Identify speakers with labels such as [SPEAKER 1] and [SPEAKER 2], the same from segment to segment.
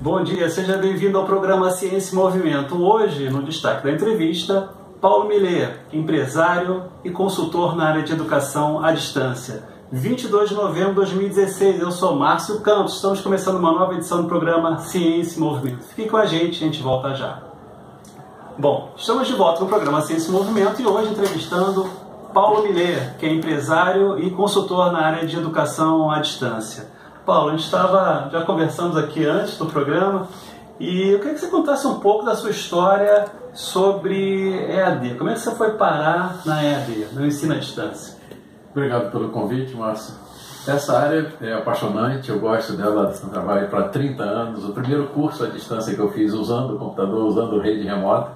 [SPEAKER 1] Bom dia, seja bem-vindo ao programa Ciência em Movimento. Hoje, no destaque da entrevista, Paulo Miller, empresário e consultor na área de educação à distância. 22 de novembro de 2016, eu sou Márcio Campos, estamos começando uma nova edição do programa Ciência em Movimento. Fique com a gente volta já. Bom, estamos de volta no programa Ciência em Movimento e hoje entrevistando Paulo Miller, que é empresário e consultor na área de educação à distância. Paulo, a gente já conversamos aqui antes do programa e eu queria que você contasse um pouco da sua história sobre EAD. Como é que você foi parar na EAD, no ensino à distância?
[SPEAKER 2] Obrigado pelo convite, Márcio. Essa área é apaixonante, eu gosto dela, trabalho para 30 anos. O primeiro curso à distância que eu fiz usando o computador, usando rede remota,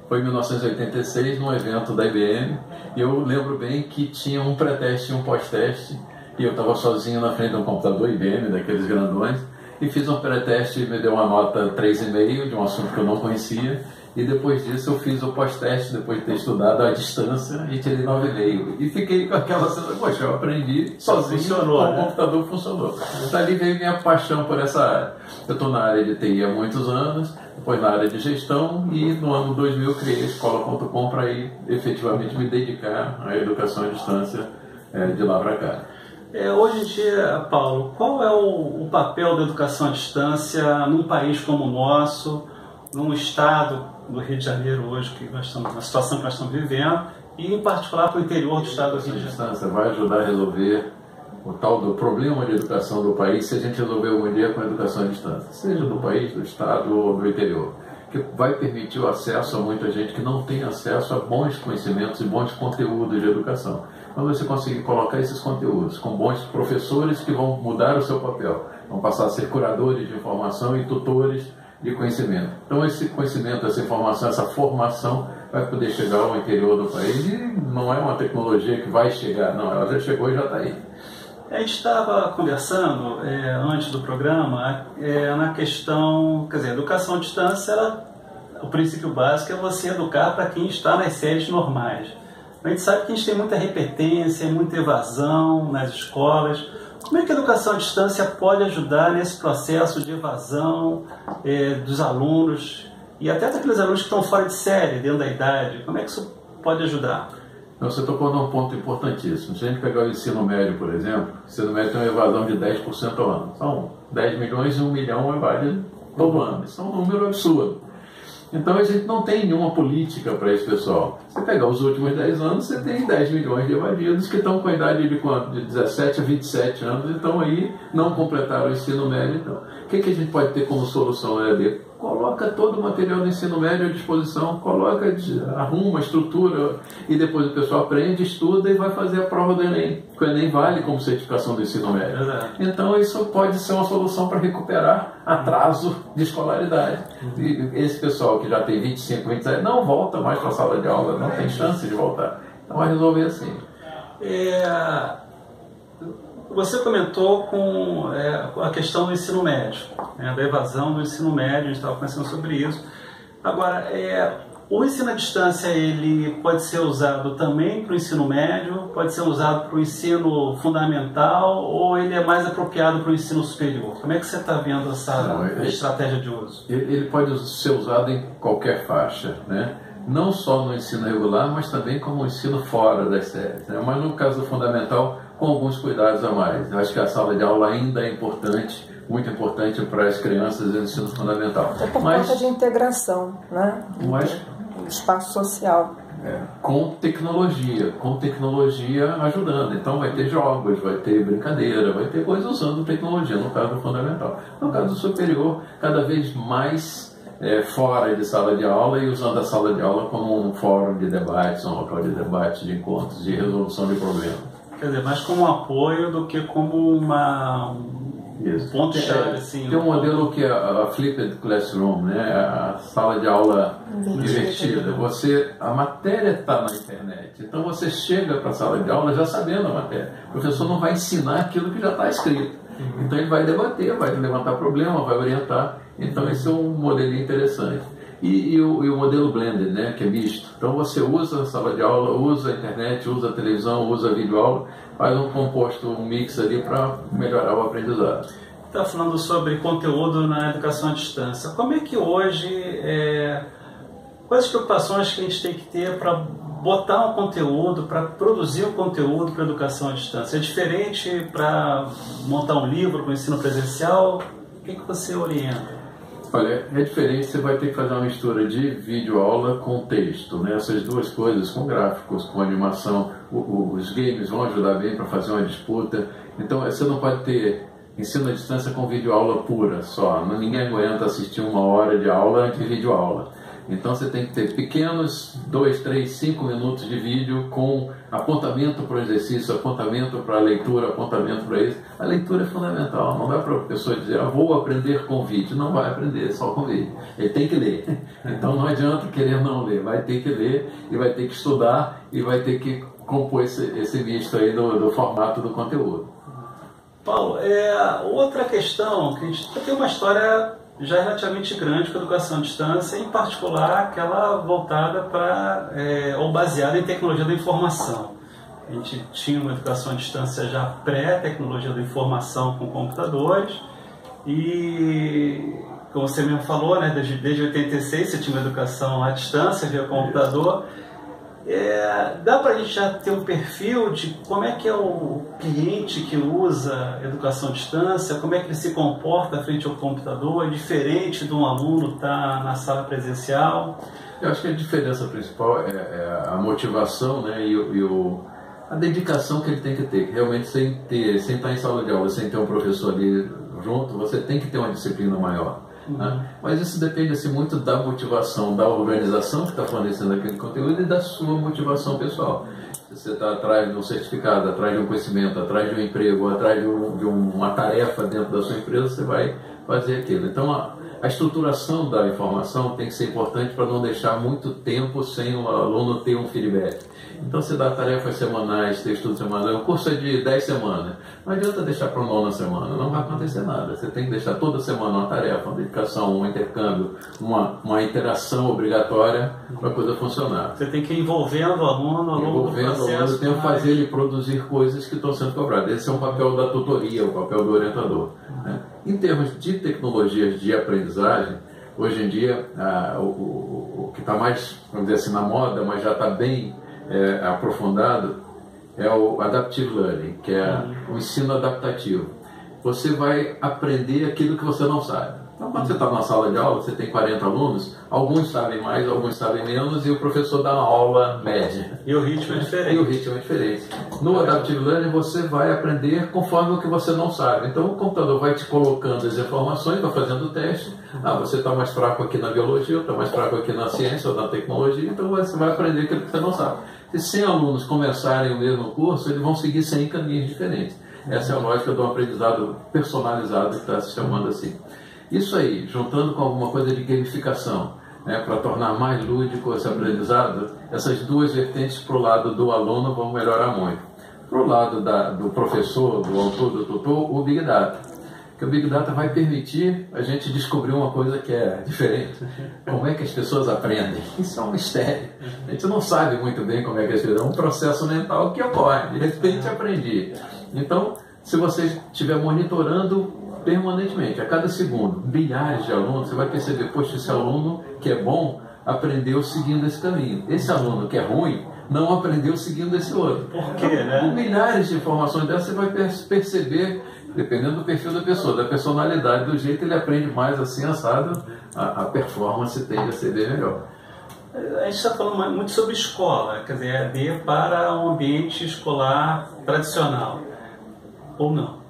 [SPEAKER 2] foi em 1986, num evento da IBM. E eu lembro bem que tinha um pré-teste e um pós-teste, e eu estava sozinho na frente de um computador IBM, daqueles grandões, e fiz um pré-teste e me deu uma nota 3,5 de um assunto que eu não conhecia, e depois disso eu fiz o pós-teste, depois de ter estudado à distância, e tirei 9,5. E fiquei com aquela sensação, poxa, eu aprendi sozinho, o computador funcionou. Dali veio minha paixão por essa área. Eu estou na área de TI há muitos anos, depois na área de gestão, e no ano 2000 criei a escola.com para ir efetivamente me dedicar à educação à distância de lá para cá.
[SPEAKER 1] Hoje em dia, Paulo, qual é o papel da educação à distância num país como o nosso, num estado do Rio de Janeiro hoje, que nós estamos, na situação que nós estamos vivendo, e em particular para o interior do estado do Rio de Janeiro?
[SPEAKER 2] A distância vai ajudar a resolver o tal do problema de educação do país se a gente resolver algum dia com a educação à distância, seja do país, do estado ou do interior, que vai permitir o acesso a muita gente que não tem acesso a bons conhecimentos e bons conteúdos de educação. Quando você conseguir colocar esses conteúdos com bons professores que vão mudar o seu papel, vão passar a ser curadores de informação e tutores de conhecimento. Então esse conhecimento, essa informação, essa formação vai poder chegar ao interior do país e não é uma tecnologia que vai chegar, não, ela já chegou e já está aí.
[SPEAKER 1] A gente estava conversando antes do programa na questão, quer dizer, a educação à distância, o princípio básico é você educar para quem está nas séries normais. A gente sabe que a gente tem muita repetência, muita evasão nas escolas. Como é que a educação à distância pode ajudar nesse processo de evasão dos alunos e até daqueles alunos que estão fora de série, dentro da idade? Como é que isso pode ajudar?
[SPEAKER 2] Você tocou num ponto importantíssimo. Se a gente pegar o ensino médio, por exemplo, o ensino médio tem uma evasão de 10% ao ano. São 10 milhões e 1 milhão evade todo ano. Isso é um número absurdo. Então a gente não tem nenhuma política para esse pessoal. Você pegar os últimos 10 anos, você tem 10 milhões de evadidos que estão com a idade de quanto? De 17 a 27 anos, então aí não completaram o ensino médio. Então, o que a gente pode ter como solução EAD? Coloca todo o material do ensino médio à disposição, arruma a estrutura e depois o pessoal aprende, estuda e vai fazer a prova do Enem. O Enem vale como certificação do ensino médio. Então isso pode ser uma solução para recuperar atraso de escolaridade. E esse pessoal que já tem 25, 27, não volta mais para a sala de aula, não tem chance de voltar. Então vai resolver assim.
[SPEAKER 1] Você comentou com a questão do ensino médio, da evasão do ensino médio, a gente estava conversando sobre isso. Agora, o ensino à distância ele pode ser usado também para o ensino médio, pode ser usado para o ensino fundamental ou ele é mais apropriado para o ensino superior? Como é que você está vendo essa estratégia de uso?
[SPEAKER 2] Ele pode ser usado em qualquer faixa, né? Não só no ensino regular, mas também como ensino fora das séries, né? Mas no caso do fundamental, com alguns cuidados a mais. Eu acho que a sala de aula ainda é importante, muito importante para as crianças do ensino fundamental.
[SPEAKER 3] É por conta de integração, né? Espaço social.
[SPEAKER 2] Com tecnologia ajudando. Então vai ter jogos, vai ter brincadeira, vai ter coisas usando tecnologia, no caso do fundamental. No caso do superior, cada vez mais fora de sala de aula e usando a sala de aula como um fórum de debates, um local de debates, de encontros, de resolução de problemas.
[SPEAKER 1] Quer dizer, mais como um apoio do que como um ponto-chave. Assim,
[SPEAKER 2] tem um modelo que é a Flipped Classroom, né? A sala de aula invertida. A matéria está na internet, então você chega para a sala de aula já sabendo a matéria. O professor não vai ensinar aquilo que já está escrito. Então ele vai debater, vai levantar problema, vai orientar. Então esse é um modelo interessante. E o modelo blended, né, que é misto. Então você usa a sala de aula, usa a internet, usa a televisão, usa a videoaula, faz um composto, um mix ali para melhorar o aprendizado.
[SPEAKER 1] está falando sobre conteúdo na educação à distância. Como é que hoje, quais as preocupações que a gente tem que ter para botar um conteúdo, para produzir um conteúdo para a educação à distância? É diferente para montar um livro com ensino presencial? O que você orienta?
[SPEAKER 2] Olha, é diferente, você vai ter que fazer uma mistura de videoaula com texto, né? Essas duas coisas, com gráficos, com animação, os games vão ajudar bem para fazer uma disputa. Então, você não pode ter ensino à distância com videoaula pura só. Ninguém aguenta assistir 1 hora de aula de videoaula. Então você tem que ter pequenos 2, 3, 5 minutos de vídeo com apontamento para o exercício, apontamento para a leitura, apontamento para isso. A leitura é fundamental. Não dá para a pessoa dizer, vou aprender com vídeo. Não vai aprender só com vídeo. Ele tem que ler. Então não adianta querer não ler. Vai ter que ler e vai ter que estudar e vai ter que compor esse misto aí do formato do conteúdo.
[SPEAKER 1] Paulo, outra questão, que a gente tem uma história já relativamente grande com a educação à distância, em particular aquela voltada para, ou baseada em tecnologia da informação. A gente tinha uma educação à distância já pré-tecnologia da informação com computadores e, como você mesmo falou, né, desde 86 você tinha uma educação à distância via computador. Dá para a gente já ter um perfil de como é que é o cliente que usa educação à distância, como é que ele se comporta frente ao computador, é diferente de um aluno estar na sala presencial?
[SPEAKER 2] Eu acho que a diferença principal é a motivação, né, a dedicação que ele tem que ter. Realmente, sem estar em sala de aula, sem ter um professor ali junto, você tem que ter uma disciplina maior. Né? Mas isso depende assim, muito da motivação, da organização que está fornecendo aquele conteúdo e da sua motivação pessoal. Se você está atrás de um certificado, atrás de um conhecimento, atrás de um emprego, atrás de uma tarefa dentro da sua empresa, você vai fazer aquilo. Então a estruturação da informação tem que ser importante para não deixar muito tempo sem o aluno ter um feedback. Então você dá tarefas semanais, ter estudo semanal, o curso é de 10 semanas. Não adianta deixar para a 9ª semana, não vai acontecer nada. Você tem que deixar toda semana uma tarefa, uma dedicação, um intercâmbio, uma interação obrigatória para a coisa funcionar.
[SPEAKER 1] Você tem que ir envolvendo o aluno ao longo do processo.
[SPEAKER 2] Tem que fazer ele produzir coisas que estão sendo cobradas. Esse é um papel da tutoria, o papel do orientador. Né? Em termos de tecnologias de aprendizagem, hoje em dia, o que está mais, vamos dizer assim, na moda, mas já está bem aprofundado, é o Adaptive Learning, que é o ensino adaptativo. Você vai aprender aquilo que você não sabe. Então, quando você está na sala de aula, você tem 40 alunos, alguns sabem mais, alguns sabem menos, e o professor dá uma aula média.
[SPEAKER 1] E o ritmo é diferente.
[SPEAKER 2] No Adaptive Learning, você vai aprender conforme o que você não sabe. Então, o computador vai te colocando as informações, vai fazendo o teste. Você está mais fraco aqui na biologia, está mais fraco aqui na ciência ou na tecnologia, então você vai aprender aquilo que você não sabe. Se 100 alunos começarem o mesmo curso, eles vão seguir 100 caminhos diferentes. Essa é a lógica do aprendizado personalizado, que está se chamando assim. Isso aí, juntando com alguma coisa de gamificação, né, para tornar mais lúdico esse aprendizado, essas duas vertentes para o lado do aluno vão melhorar muito. Para o lado do professor, do autor, do tutor, o Big Data. Porque o Big Data vai permitir a gente descobrir uma coisa que é diferente. Como é que as pessoas aprendem? Isso é um mistério. A gente não sabe muito bem como é que as pessoas... É um processo mental que ocorre. De repente aprendi. Então, se você estiver monitorando permanentemente, a cada segundo, bilhares de alunos, você vai perceber, poxa, esse aluno que é bom aprendeu seguindo esse caminho. Esse aluno que é ruim não aprendeu seguindo esse outro.
[SPEAKER 1] Por quê, né?
[SPEAKER 2] Com milhares de informações dessas, você vai perceber, dependendo do perfil da pessoa, da personalidade, do jeito que ele aprende mais assim, assado, a performance tende a ser bem melhor.
[SPEAKER 1] A gente está falando muito sobre escola, quer dizer, EAD para um ambiente escolar tradicional, ou não.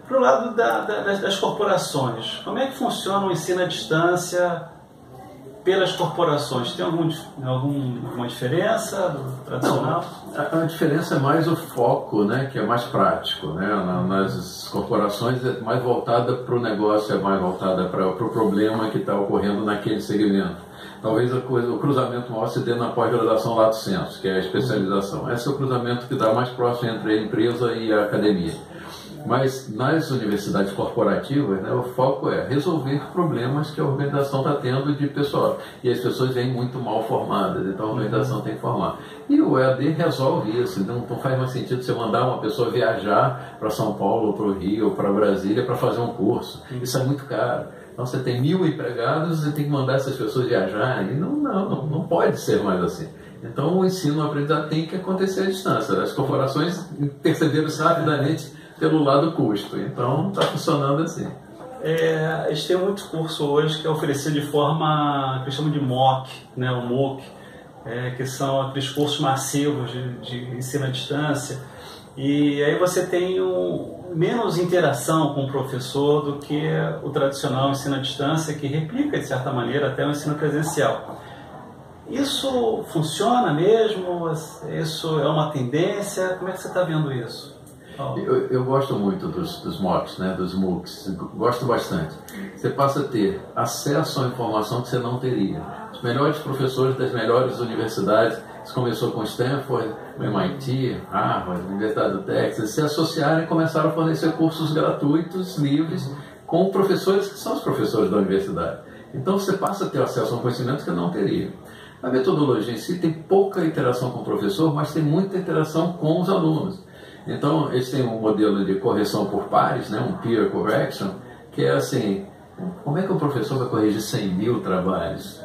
[SPEAKER 1] Para o lado das corporações, como é que funciona o ensino à distância pelas corporações? Tem alguma diferença do tradicional?
[SPEAKER 2] Não, a diferença é mais o foco, né, que é mais prático. Né? Nas corporações é mais voltada para o negócio, é mais voltada para o problema que está ocorrendo naquele segmento. Talvez o cruzamento maior se dê na pós-graduação Lato Sensu, que é a especialização. Esse é o cruzamento que dá mais próximo entre a empresa e a academia. Mas nas universidades corporativas, né, o foco é resolver problemas que a organização está tendo de pessoal. E as pessoas vêm muito mal formadas, então a organização tem que formar. E o EAD resolve isso. Não faz mais sentido você mandar uma pessoa viajar para São Paulo, para o Rio, ou para Brasília para fazer um curso. Isso é muito caro. Então você tem 1000 empregados e tem que mandar essas pessoas viajarem. Não pode ser mais assim. Então o ensino aprendizado tem que acontecer à distância. As corporações perceberam isso rapidamente pelo lado custo. Então está funcionando assim.
[SPEAKER 1] A gente tem muito curso hoje que é oferecido de forma que chamam de MOOC, né, o MOOC, que são aqueles cursos massivos de ensino à distância. E aí você tem menos interação com o professor do que o tradicional ensino à distância, que replica, de certa maneira, até o ensino presencial. Isso funciona mesmo? Isso é uma tendência? Como é que você está vendo isso?
[SPEAKER 2] Eu gosto muito dos MOOCs, né, dos MOOCs, gosto bastante. Você passa a ter acesso à informação que você não teria. Os melhores professores das melhores universidades, isso começou com Stanford, MIT, Harvard, Universidade do Texas, se associaram e começaram a fornecer cursos gratuitos, livres, com professores que são os professores da universidade. Então você passa a ter acesso a um conhecimento que não teria. A metodologia em si tem pouca interação com o professor, mas tem muita interação com os alunos. Então, eles têm um modelo de correção por pares, né, um peer correction, que é assim, como é que o professor vai corrigir 100 mil trabalhos?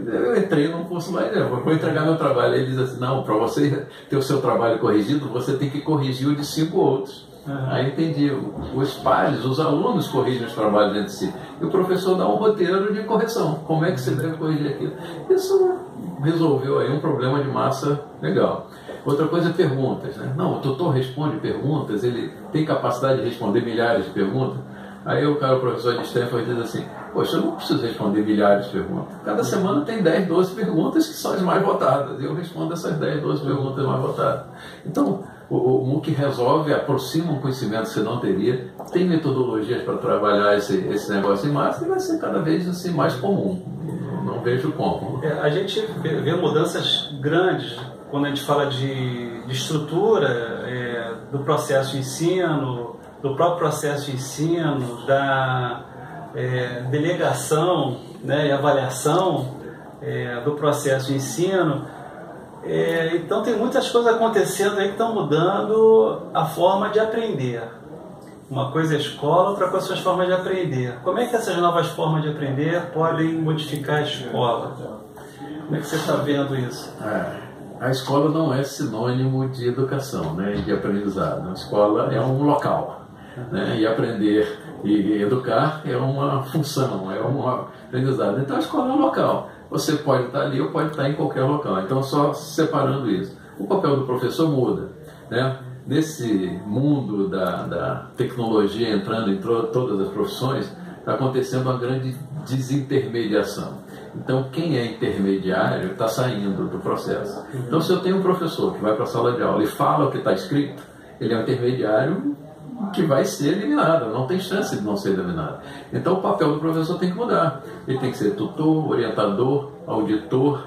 [SPEAKER 2] Eu entrei num curso lá e vou entregar meu trabalho. Ele diz assim, não, para você ter o seu trabalho corrigido, você tem que corrigir o de 5 outros. Aí entendi, os pares, os alunos corrigem os trabalhos entre si. E o professor dá um roteiro de correção, como é que você deve corrigir aquilo. Isso resolveu aí um problema de massa legal. Outra coisa é perguntas, né? Não, o tutor responde perguntas, ele tem capacidade de responder milhares de perguntas. Aí o professor de Stanford diz assim, poxa, eu não preciso responder milhares de perguntas. Cada semana tem 10, 12 perguntas que são as mais votadas. Eu respondo essas 10, 12 perguntas mais votadas. Então, o MOOC resolve, aproxima um conhecimento que você não teria, tem metodologias para trabalhar esse negócio em massa e vai ser cada vez assim, mais comum. Não vejo como.
[SPEAKER 1] A gente vê mudanças grandes quando a gente fala de estrutura do processo de ensino, do próprio processo de ensino, da delegação, né, e avaliação do processo de ensino. Então tem muitas coisas acontecendo aí que estão mudando a forma de aprender. Uma coisa é a escola, outra coisa são as formas de aprender. Como é que essas novas formas de aprender podem modificar a escola? Como é que você está vendo isso?
[SPEAKER 2] A escola não é sinônimo de educação, né, de aprendizado. A escola é um local, né, e aprender e educar é uma função, é um aprendizado. Então a escola é um local. Você pode estar ali ou pode estar em qualquer local. Então só separando isso. O papel do professor muda, né? Nesse mundo da tecnologia entrando em todas as profissões, está acontecendo uma grande desintermediação. Então, quem é intermediário está saindo do processo. Então, se eu tenho um professor que vai para a sala de aula e fala o que está escrito, ele é um intermediário que vai ser eliminado, não tem chance de não ser eliminado. Então, o papel do professor tem que mudar. Ele tem que ser tutor, orientador, auditor,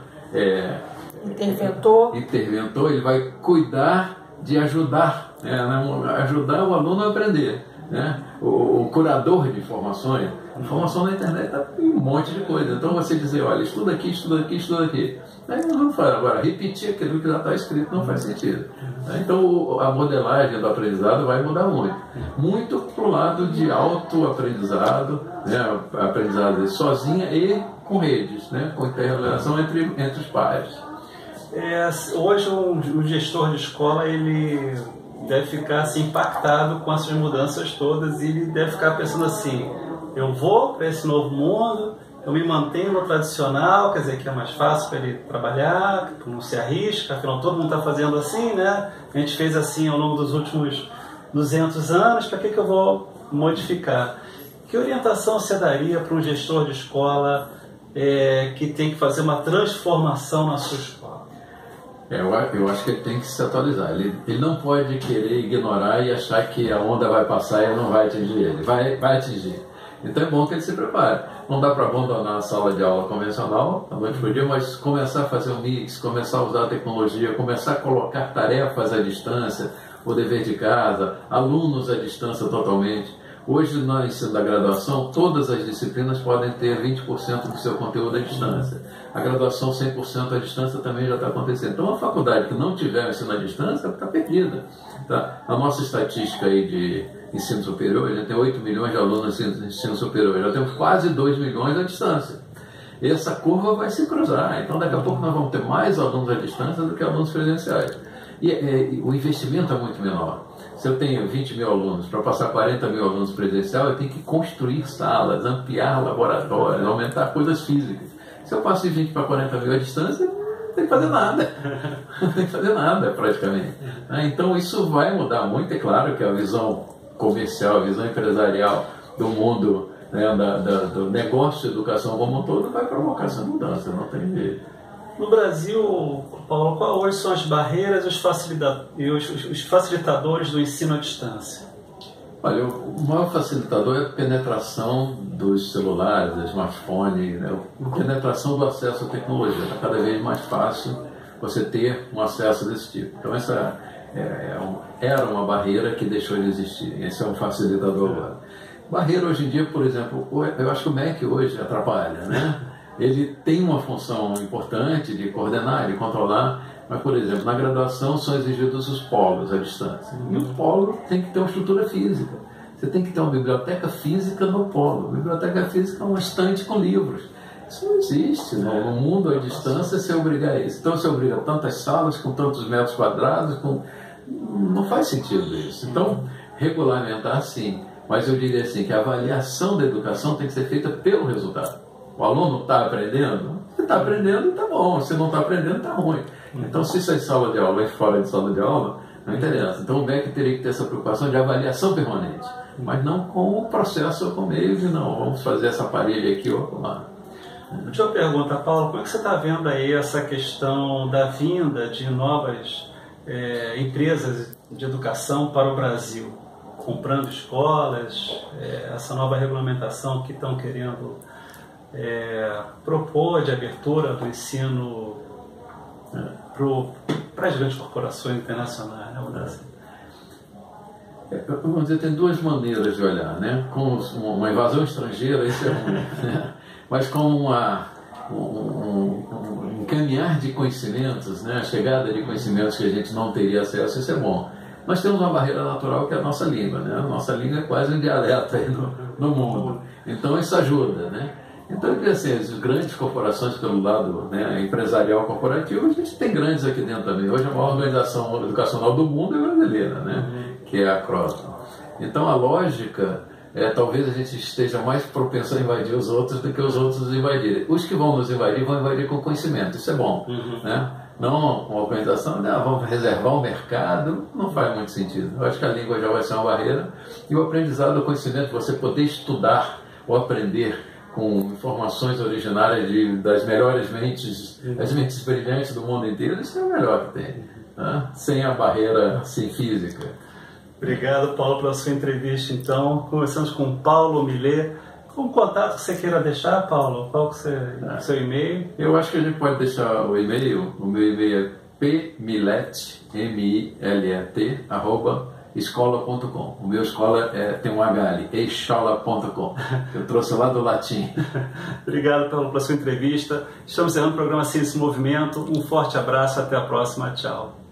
[SPEAKER 2] interventor, ele vai cuidar de ajudar, ajudar o aluno a aprender. Né? O curador de informações, informação na internet está um monte de coisa. Então você dizer, olha, estuda aqui, estuda aqui, estuda aqui. Aí nós vamos falar agora, repetir aquilo que já está escrito não faz sentido. Então a modelagem do aprendizado vai mudar muito. Muito para o lado de autoaprendizado, né? Aprendizado sozinha e com redes, né? Com interrelação entre os pares.
[SPEAKER 1] Hoje o gestor de escola ele deve ficar assim, impactado com essas mudanças todas e ele deve ficar pensando assim, eu vou para esse novo mundo, eu me mantenho no tradicional, quer dizer que é mais fácil para ele trabalhar, não se arrisca, afinal todo mundo está fazendo assim, né? A gente fez assim ao longo dos últimos 200 anos, para que eu vou modificar? Que orientação você daria para um gestor de escola que tem que fazer uma transformação na sua escola?
[SPEAKER 2] Eu acho que ele tem que se atualizar. Ele não pode querer ignorar e achar que a onda vai passar e não vai atingir ele. Vai atingir. Então é bom que ele se prepare. Não dá para abandonar a sala de aula convencional à noite por dia, mas começar a fazer um mix, começar a usar a tecnologia, começar a colocar tarefas à distância, o dever de casa, alunos à distância totalmente. Hoje, no ensino da graduação, todas as disciplinas podem ter 20% do seu conteúdo à distância. A graduação 100% à distância também já está acontecendo. Então, a faculdade que não tiver ensino à distância está perdida. Tá? A nossa estatística aí de ensino superior, a gente tem 8 milhões de alunos em ensino superior, já temos quase 2 milhões à distância. E essa curva vai se cruzar. Então, daqui a pouco nós vamos ter mais alunos à distância do que alunos presenciais. E o investimento é muito menor. Se eu tenho 20 mil alunos, para passar 40 mil alunos presencial, eu tenho que construir salas, ampliar laboratórios, aumentar coisas físicas. Se eu passo de 20 para 40 mil à distância, não tem que fazer nada. Não tem que fazer nada, praticamente. Então, isso vai mudar muito. É claro que a visão comercial, a visão empresarial do mundo, né, do negócio de educação como um todo, vai provocar essa mudança, não tem jeito.
[SPEAKER 1] No Brasil, Paulo, quais hoje são as barreiras e os facilitadores do ensino à distância?
[SPEAKER 2] Olha, o maior facilitador é a penetração dos celulares, do smartphone, né? A penetração do acesso à tecnologia. Está cada vez mais fácil você ter um acesso desse tipo. Então, essa era uma barreira que deixou de existir. Esse é um facilitador agora. Barreira hoje em dia, por exemplo, eu acho que o MEC hoje atrapalha, né? Ele tem uma função importante de coordenar, de controlar, mas, por exemplo, na graduação são exigidos os polos à distância. E o polo tem que ter uma estrutura física. Você tem que ter uma biblioteca física no polo. A biblioteca física é uma estante com livros. Isso não existe, né? No mundo à distância você obriga isso. Então você obriga tantas salas com tantos metros quadrados, não faz sentido isso. Então, regulamentar sim, mas eu diria assim, que a avaliação da educação tem que ser feita pelo resultado. O aluno está aprendendo? Se está aprendendo, está bom. Se não está aprendendo, está ruim. Então, se isso é sala de aula, é fora de sala de aula, não interessa. Então, o MEC teria que ter essa preocupação de avaliação permanente, mas não com o processo ou com o meio de não, vamos fazer essa parelha aqui ou lá.
[SPEAKER 1] Última pergunta, Paulo, como é que você está vendo aí essa questão da vinda de novas empresas de educação para o Brasil, comprando escolas, essa nova regulamentação que estão querendo propor de abertura do ensino para as grandes corporações internacionais, né?
[SPEAKER 2] Vamos dizer, tem duas maneiras de olhar, né? Com uma invasão estrangeira, isso é ruim, né? Mas com um encaminhar de conhecimentos, né? A chegada de conhecimentos que a gente não teria acesso, isso é bom. Nós temos uma barreira natural que é a nossa língua, né? A nossa língua é quase um dialeto aí no mundo. Então isso ajuda, né? Então, eu diria assim, as grandes corporações pelo lado, né, empresarial corporativo, a gente tem grandes aqui dentro também. Hoje a maior organização educacional do mundo é brasileira, né? Que é a Croton. Então a lógica talvez a gente esteja mais propenso a invadir os outros do que os outros nos invadirem. Os que vão nos invadir vão invadir com conhecimento, isso é bom, né? Não uma organização, vamos reservar o mercado, não faz muito sentido. Eu acho que a língua já vai ser uma barreira e o aprendizado, o conhecimento, você poder estudar ou aprender com informações originárias das melhores mentes, as mentes brilhantes do mundo inteiro, isso é o melhor que tem, né? Sem a barreira física.
[SPEAKER 1] Obrigado, Paulo, pela sua entrevista. Então, conversamos com Paulo Millet. Um contato que você queira deixar, Paulo? Qual que é o seu e-mail?
[SPEAKER 2] Eu acho que a gente pode deixar o e-mail. O meu e-mail é pmillet, M-I-L-E-T, @escola.com. O meu escola tem um H ali, escola.com. Eu trouxe lá do latim.
[SPEAKER 1] Obrigado, Paulo, pela sua entrevista. Estamos encerrando o programa Ciência em Movimento. Um forte abraço, até a próxima. Tchau.